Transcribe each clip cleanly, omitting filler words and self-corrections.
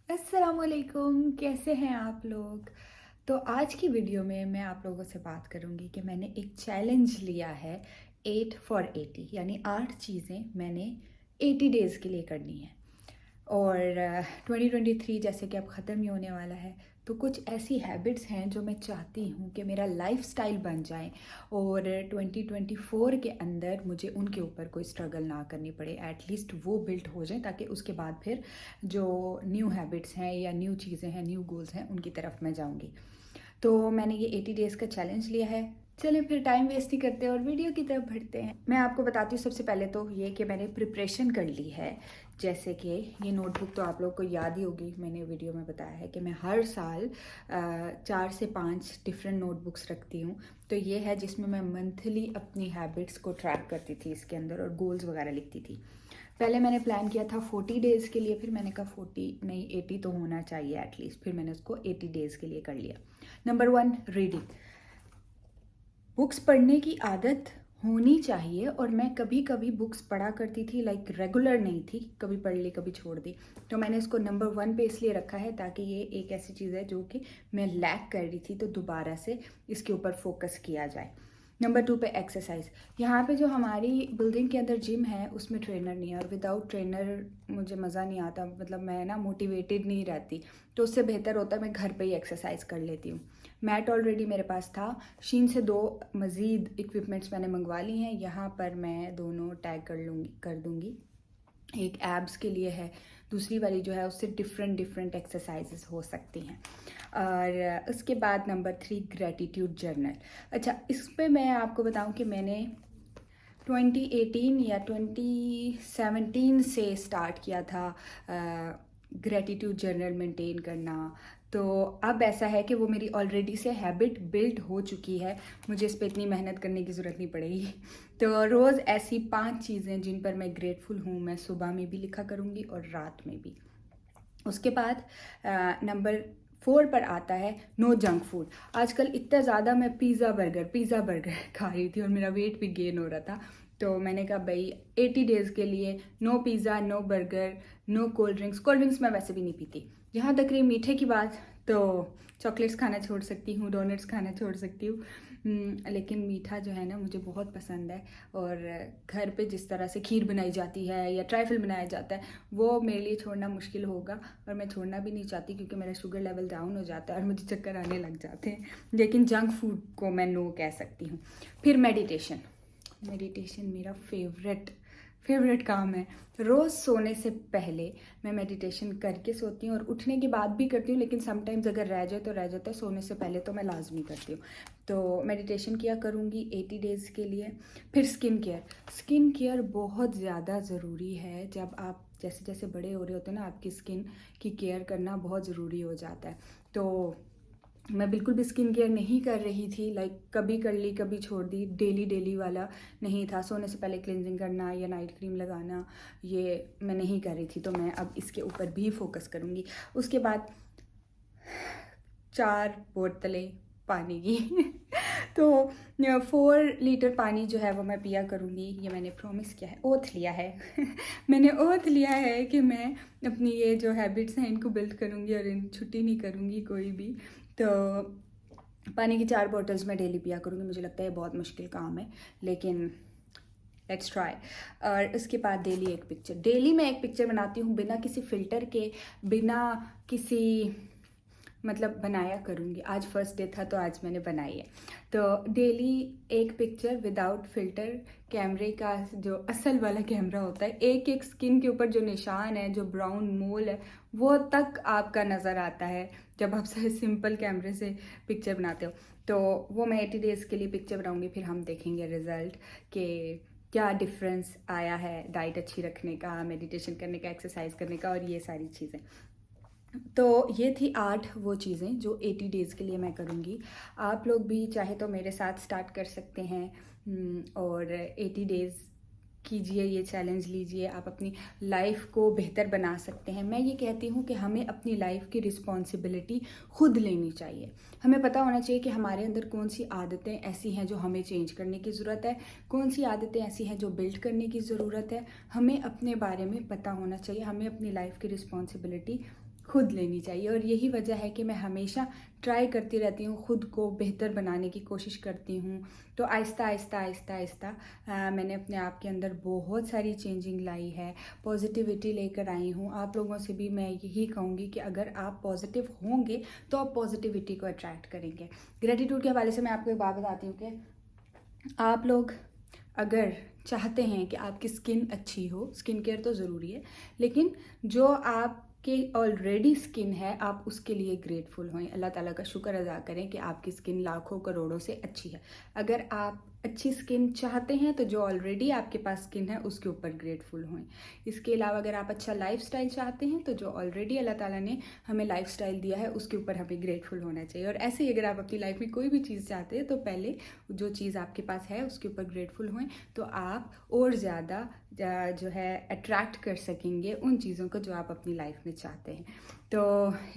अस्सलामुअलैकुम, कैसे हैं आप लोग। तो आज की वीडियो में मैं आप लोगों से बात करूंगी कि मैंने एक चैलेंज लिया है 8 फॉर 80, यानी 8 चीज़ें मैंने 80 डेज़ के लिए करनी है। और 2023 जैसे कि अब ख़त्म ही होने वाला है, तो कुछ ऐसी हैबिट्स हैं जो मैं चाहती हूँ कि मेरा लाइफस्टाइल बन जाए और 2024 के अंदर मुझे उनके ऊपर कोई स्ट्रगल ना करनी पड़े। एटलीस्ट वो बिल्ट हो जाए ताकि उसके बाद फिर जो न्यू हैबिट्स हैं या न्यू चीज़ें हैं, न्यू गोल्स हैं, उनकी तरफ मैं जाऊँगी। तो मैंने ये 80 डेज़ का चैलेंज लिया है। चलें फिर टाइम वेस्ट नहीं करते और वीडियो की तरफ बढ़ते हैं। मैं आपको बताती हूँ सबसे पहले तो ये कि मैंने प्रिपरेशन कर ली है। जैसे कि ये नोटबुक तो आप लोग को याद ही होगी, मैंने वीडियो में बताया है कि मैं हर साल 4 से 5 डिफरेंट नोटबुक्स रखती हूँ। तो ये है जिसमें मैं मंथली अपनी हैबिट्स को ट्रैक करती थी इसके अंदर और गोल्स वगैरह लिखती थी। पहले मैंने प्लान किया था 40 डेज़ के लिए, फिर मैंने कहा 40 नहीं 80 तो होना चाहिए एटलीस्ट, फिर मैंने उसको 80 डेज़ के लिए कर लिया। Number 1, reading. बुक्स पढ़ने की आदत होनी चाहिए और मैं कभी कभी बुक्स पढ़ा करती थी, लाइक रेगुलर नहीं थी, कभी पढ़ ली कभी छोड़ दी। तो मैंने इसको नंबर 1 पे इसलिए रखा है ताकि ये एक ऐसी चीज़ है जो कि मैं लैक कर रही थी, तो दोबारा से इसके ऊपर फोकस किया जाए। नंबर 2 पे एक्सरसाइज। यहाँ पे जो हमारी बिल्डिंग के अंदर जिम है उसमें ट्रेनर नहीं है और विदाउट ट्रेनर मुझे मज़ा नहीं आता, मतलब मैं ना मोटिवेटेड नहीं रहती। तो उससे बेहतर होता है मैं घर पे ही एक्सरसाइज कर लेती हूँ। मैट ऑलरेडी मेरे पास था। शीन से 2 मज़ीद इक्विपमेंट्स मैंने मंगवा ली हैं, यहाँ पर मैं दोनों टैग कर दूँगी। एक एब्स के लिए है, दूसरी वाली जो है उससे डिफरेंट डिफरेंट एक्सरसाइजेस हो सकती हैं। और उसके बाद नंबर 3, ग्रेटिट्यूड जर्नल। अच्छा, इस पे मैं आपको बताऊं कि मैंने 2018 या 2017 से स्टार्ट किया था ग्रेटिट्यूड जर्नल मेंटेन करना। तो अब ऐसा है कि वो मेरी ऑलरेडी से हैबिट बिल्ड हो चुकी है, मुझे इस पर इतनी मेहनत करने की ज़रूरत नहीं पड़ेगी। तो रोज़ ऐसी 5 चीज़ें जिन पर मैं ग्रेटफुल हूँ मैं सुबह में भी लिखा करूँगी और रात में भी। उसके बाद नंबर 4 पर आता है नो जंक फूड। आजकल इतना ज़्यादा मैं पिज़्ज़ा बर्गर खा रही थी और मेरा वेट भी गेन हो रहा था। तो मैंने कहा भाई 80 डेज़ के लिए no pizza, no burger, no cold drinks. Cold drinks मैं वैसे भी नहीं पीती। जहाँ तक रही मीठे की बात, तो चॉकलेट्स खाना छोड़ सकती हूँ, डोनट्स खाना छोड़ सकती हूँ, लेकिन मीठा जो है ना मुझे बहुत पसंद है। और घर पे जिस तरह से खीर बनाई जाती है या ट्राइफल बनाया जाता है वो मेरे लिए छोड़ना मुश्किल होगा और मैं छोड़ना भी नहीं चाहती क्योंकि मेरा शुगर लेवल डाउन हो जाता है और मुझे चक्कर आने लग जाते हैं। लेकिन जंक फूड को मैं नो कह सकती हूँ। फिर मेडिटेशन। मेडिटेशन मेरा फेवरेट काम है। रोज़ सोने से पहले मैं मेडिटेशन करके सोती हूँ और उठने के बाद भी करती हूँ, लेकिन समटाइम्स अगर रह जाए तो रह जाता है, सोने से पहले तो मैं लाजमी करती हूँ। तो मेडिटेशन किया करूँगी 80 डेज़ के लिए। फिर स्किन केयर बहुत ज़्यादा ज़रूरी है। जब आप जैसे जैसे बड़े हो रहे होते हैं ना, आपकी स्किन की केयर करना बहुत ज़रूरी हो जाता है। तो मैं बिल्कुल भी स्किन केयर नहीं कर रही थी, लाइक कभी कर ली कभी छोड़ दी, डेली वाला नहीं था। सोने से पहले क्लिनजिंग करना या नाइट क्रीम लगाना ये मैं नहीं कर रही थी, तो मैं अब इसके ऊपर भी फोकस करूँगी। उसके बाद 4 बोतलें पानी की तो 4 लीटर पानी जो है वो मैं पिया करूँगी, ये मैंने प्रॉमिस किया है, ओथ लिया है मैंने ओथ लिया है कि मैं अपनी ये जो हैबिट्स हैं इनको बिल्ड करूँगी और इन छुट्टी नहीं करूँगी कोई भी। तो पानी की 4 बॉटल्स मैं डेली पिया करूँगी। मुझे लगता है बहुत मुश्किल काम है, लेकिन लेट्स ट्राई। और उसके बाद डेली मैं एक पिक्चर बनाती हूँ बिना किसी फ़िल्टर के, बिना किसी मतलब बनाया करूँगी। आज फर्स्ट डे था तो आज मैंने बनाई है। तो डेली एक पिक्चर विदाउट फ़िल्टर, कैमरे का जो असल वाला कैमरा होता है, एक एक स्किन के ऊपर जो निशान है, जो ब्राउन मोल है, वो तक आपका नज़र आता है जब आप सिंपल कैमरे से पिक्चर बनाते हो। तो वो मैं 80 डेज़ के लिए पिक्चर बनाऊँगी, फिर हम देखेंगे रिज़ल्ट कि क्या डिफरेंस आया है डाइट अच्छी रखने का, मेडिटेशन करने का, एक्सरसाइज करने का और ये सारी चीज़ें। तो ये थी 8 वो चीज़ें जो 80 डेज़ के लिए मैं करूँगी। आप लोग भी चाहे तो मेरे साथ स्टार्ट कर सकते हैं और 80 डेज़ कीजिए, ये चैलेंज लीजिए, आप अपनी लाइफ को बेहतर बना सकते हैं। मैं ये कहती हूँ कि हमें अपनी लाइफ की रिस्पॉन्सिबिलिटी खुद लेनी चाहिए। हमें पता होना चाहिए कि हमारे अंदर कौन सी आदतें ऐसी हैं जो हमें चेंज करने की ज़रूरत है, कौन सी आदतें ऐसी हैं जो बिल्ड करने की ज़रूरत है। हमें अपने बारे में पता होना चाहिए, हमें अपनी लाइफ की रिस्पॉन्सिबिलिटी खुद लेनी चाहिए। और यही वजह है कि मैं हमेशा ट्राई करती रहती हूँ, खुद को बेहतर बनाने की कोशिश करती हूँ। तो आहिस्ता आहिस्ता आहिस्ता आहिस्ता मैंने अपने आप के अंदर बहुत सारी चेंजिंग लाई है, पॉजिटिविटी लेकर आई हूँ। आप लोगों से भी मैं यही कहूँगी कि अगर आप पॉजिटिव होंगे तो आप पॉजिटिविटी को अट्रैक्ट करेंगे। ग्रेटिट्यूड के हवाले से मैं आपको एक बात बताती हूँ कि आप लोग अगर चाहते हैं कि आपकी स्किन अच्छी हो, स्किन केयर तो ज़रूरी है, लेकिन जो आपके ऑलरेडी स्किन है आप उसके लिए ग्रेटफुल हों, अल्लाह ताला का शुक्र अदा करें कि आपकी स्किन लाखों करोड़ों से अच्छी है। अगर आप अच्छी स्किन चाहते हैं तो जो ऑलरेडी आपके पास स्किन है उसके ऊपर ग्रेटफुल हों। इसके अलावा अगर आप अच्छा लाइफस्टाइल चाहते हैं तो जो ऑलरेडी अल्लाह ताला ने हमें लाइफस्टाइल दिया है उसके ऊपर हमें ग्रेटफुल होना चाहिए। और ऐसे ही अगर आप अपनी लाइफ में कोई भी चीज़ चाहते हैं तो पहले जो चीज़ आपके पास है उसके ऊपर ग्रेटफुल हों, तो आप और ज़्यादा जो है अट्रैक्ट कर सकेंगे उन चीज़ों को जो आप अपनी लाइफ में चाहते हैं। तो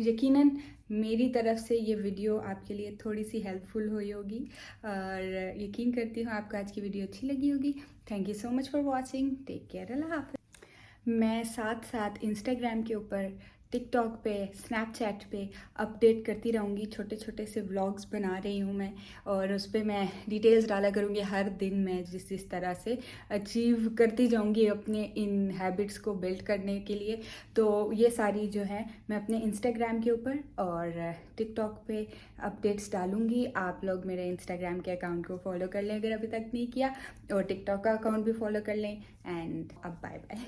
यकीनन मेरी तरफ से ये वीडियो आपके लिए थोड़ी सी हेल्पफुल हुई होगी और यकीन करती हूँ आपको आज की वीडियो अच्छी लगी होगी। Thank you so much for watching. Take care, अल्लाह हाफ़िज़। मैं साथ साथ इंस्टाग्राम के ऊपर, टिकटॉक पे, स्नैपचैट पे अपडेट करती रहूँगी। छोटे छोटे से व्लॉग्स बना रही हूँ मैं, और उस पर मैं डिटेल्स डाला करूँगी हर दिन। मैं जिस तरह से अचीव करती जाऊँगी अपने इन हैबिट्स को बिल्ड करने के लिए, तो ये सारी जो है मैं अपने इंस्टाग्राम के ऊपर और टिकटॉक पे अपडेट्स डालूँगी। आप लोग मेरे इंस्टाग्राम के अकाउंट को फॉलो कर लें अगर अभी तक नहीं किया, और टिकटॉक का अकाउंट भी फॉलो कर लें। एंड अब बाय बाय।